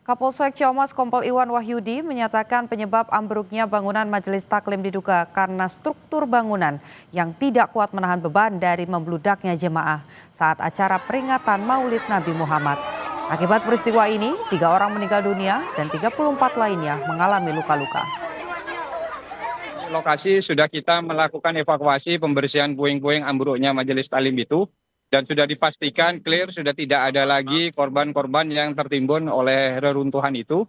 Kapolsek Ciamas Kompol Iwan Wahyudi menyatakan penyebab ambruknya bangunan Majelis Taklim diduga karena struktur bangunan yang tidak kuat menahan beban dari membludaknya jemaah saat acara peringatan Maulid Nabi Muhammad. Akibat peristiwa ini, 3 orang meninggal dunia dan 34 lainnya mengalami luka-luka. Lokasi sudah kita melakukan evakuasi pembersihan puing-puing ambruknya Majelis Taklim itu. Dan sudah dipastikan clear, sudah tidak ada lagi korban-korban yang tertimbun oleh reruntuhan itu.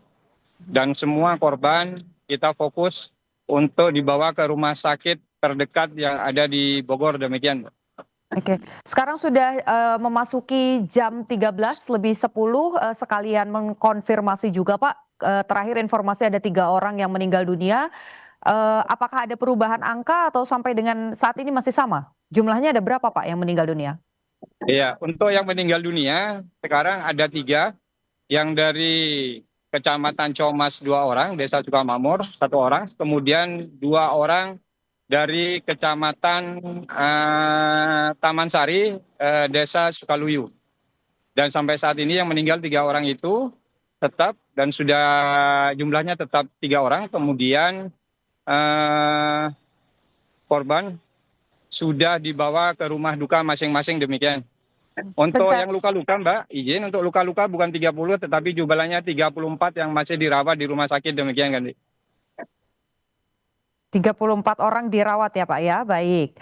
Dan semua korban kita fokus untuk dibawa ke rumah sakit terdekat yang ada di Bogor, demikian. Oke, sekarang sudah memasuki jam 13:10, sekalian mengkonfirmasi juga Pak, terakhir informasi ada 3 orang yang meninggal dunia. Apakah ada perubahan angka atau sampai dengan saat ini masih sama? Jumlahnya ada berapa Pak yang meninggal dunia? Iya, untuk yang meninggal dunia sekarang ada 3, yang dari Kecamatan Comas 2 orang, Desa Sukamakmur 1 orang, kemudian 2 orang dari Kecamatan Taman Sari, Desa Sukaluyu. Dan sampai saat ini yang meninggal 3 orang itu tetap dan sudah jumlahnya tetap 3 orang, kemudian korban sudah dibawa ke rumah duka masing-masing, demikian. Untuk yang luka-luka Mbak, izin untuk luka-luka bukan 30 tetapi jumlahnya 34 yang masih dirawat di rumah sakit, demikian kan. 34 orang dirawat ya Pak ya, baik.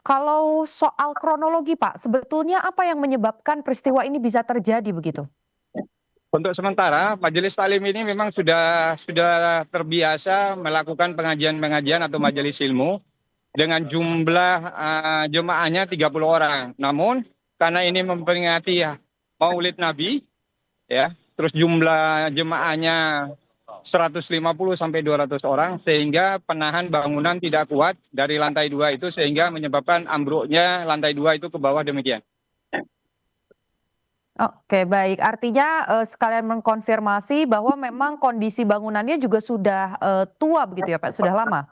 Kalau soal kronologi Pak, sebetulnya apa yang menyebabkan peristiwa ini bisa terjadi begitu? Untuk sementara Majelis Taklim ini memang sudah terbiasa melakukan pengajian-pengajian atau majelis ilmu dengan jumlah jemaahnya 30 orang. Namun karena ini memperingati Maulid Nabi, ya, terus jumlah jemaahnya 150 sampai 200 orang, sehingga penahan bangunan tidak kuat dari lantai 2 itu, sehingga menyebabkan ambruknya lantai 2 itu ke bawah, demikian. Oke, baik. Artinya sekalian mengkonfirmasi bahwa memang kondisi bangunannya juga sudah tua begitu ya Pak, sudah lama?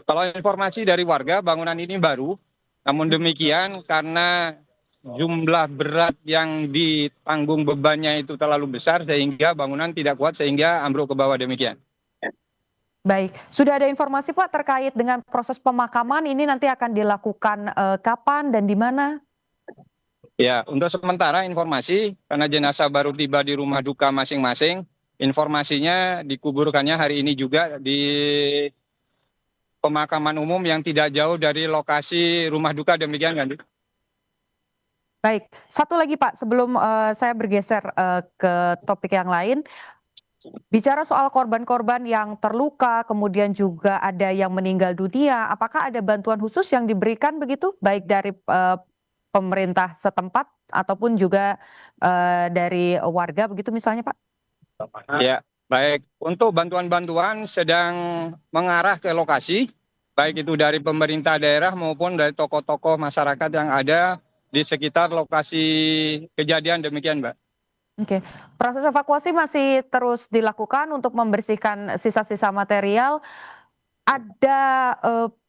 Kalau informasi dari warga, bangunan ini baru, namun demikian karena jumlah berat yang ditanggung bebannya itu terlalu besar sehingga bangunan tidak kuat sehingga ambruk ke bawah, demikian. Baik, sudah ada informasi Pak terkait dengan proses pemakaman ini nanti akan dilakukan kapan dan di mana? Ya, untuk sementara informasi karena jenazah baru tiba di rumah duka masing-masing, informasinya dikuburkannya hari ini juga di pemakaman umum yang tidak jauh dari lokasi rumah duka, demikian kan. Baik, satu lagi Pak sebelum saya bergeser ke topik yang lain. Bicara soal korban-korban yang terluka, kemudian juga ada yang meninggal dunia, apakah ada bantuan khusus yang diberikan begitu, baik dari pemerintah setempat ataupun juga dari warga begitu misalnya Pak? Ya, baik. Untuk bantuan-bantuan sedang mengarah ke lokasi, baik itu dari pemerintah daerah maupun dari tokoh-tokoh masyarakat yang ada di sekitar lokasi kejadian, demikian Mbak. Oke, proses evakuasi masih terus dilakukan untuk membersihkan sisa-sisa material. Ada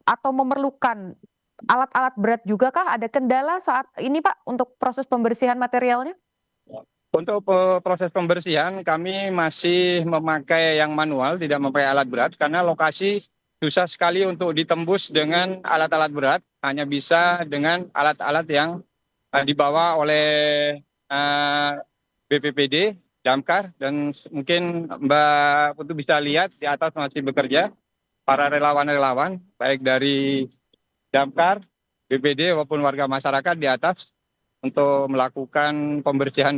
atau memerlukan alat-alat berat juga kah? Ada kendala saat ini Pak untuk proses pembersihan materialnya? Untuk proses pembersihan kami masih memakai yang manual, tidak memakai alat berat karena lokasi susah sekali untuk ditembus dengan alat-alat berat, hanya bisa dengan alat-alat yang dibawa oleh BPBD, Damkar, dan mungkin Mbak Putu bisa lihat di atas masih bekerja para relawan-relawan baik dari Damkar, BPD maupun warga masyarakat di atas untuk melakukan pembersihan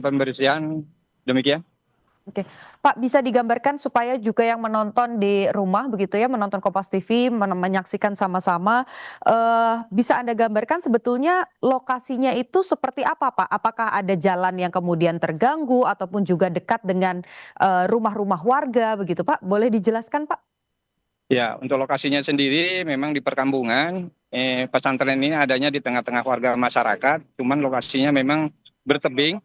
demikian. Oke, Pak bisa digambarkan supaya juga yang menonton di rumah begitu ya, menonton Kompas TV, menyaksikan sama-sama, bisa Anda gambarkan sebetulnya lokasinya itu seperti apa Pak? Apakah ada jalan yang kemudian terganggu ataupun juga dekat dengan rumah-rumah warga begitu Pak? Boleh dijelaskan Pak? Ya, untuk lokasinya sendiri memang di perkampungan, pesantren ini adanya di tengah-tengah warga masyarakat, cuman lokasinya memang bertebing,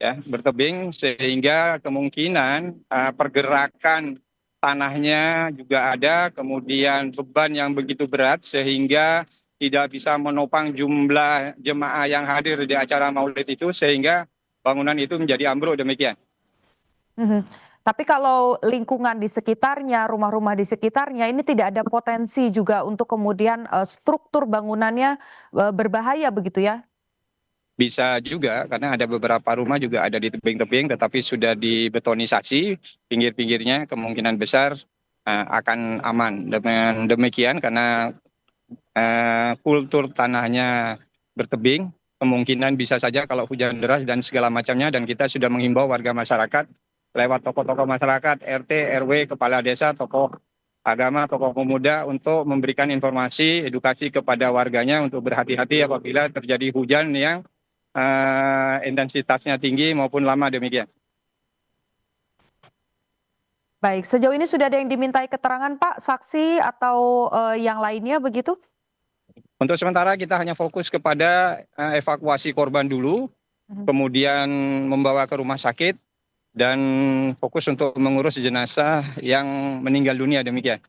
ya, bertebing sehingga kemungkinan pergerakan tanahnya juga ada, kemudian beban yang begitu berat sehingga tidak bisa menopang jumlah jemaah yang hadir di acara Maulid itu, sehingga bangunan itu menjadi ambruk, demikian. Mhm. Tapi kalau lingkungan di sekitarnya, rumah-rumah di sekitarnya ini tidak ada potensi juga untuk kemudian, struktur bangunannya, berbahaya begitu ya? Bisa juga karena ada beberapa rumah juga ada di tebing-tebing tetapi sudah dibetonisasi pinggir-pinggirnya kemungkinan besar akan aman. Dengan demikian karena kultur tanahnya bertebing, kemungkinan bisa saja kalau hujan deras dan segala macamnya dan kita sudah menghimbau warga masyarakat lewat tokoh-tokoh masyarakat, RT, RW, kepala desa, tokoh agama, tokoh pemuda untuk memberikan informasi, edukasi kepada warganya untuk berhati-hati apabila terjadi hujan yang intensitasnya tinggi maupun lama demikian. Baik, sejauh ini sudah ada yang dimintai keterangan Pak, saksi atau, yang lainnya begitu? Untuk sementara kita hanya fokus kepada evakuasi korban dulu, Mhm. kemudian membawa ke rumah sakit dan fokus untuk mengurus jenazah yang meninggal dunia demikian.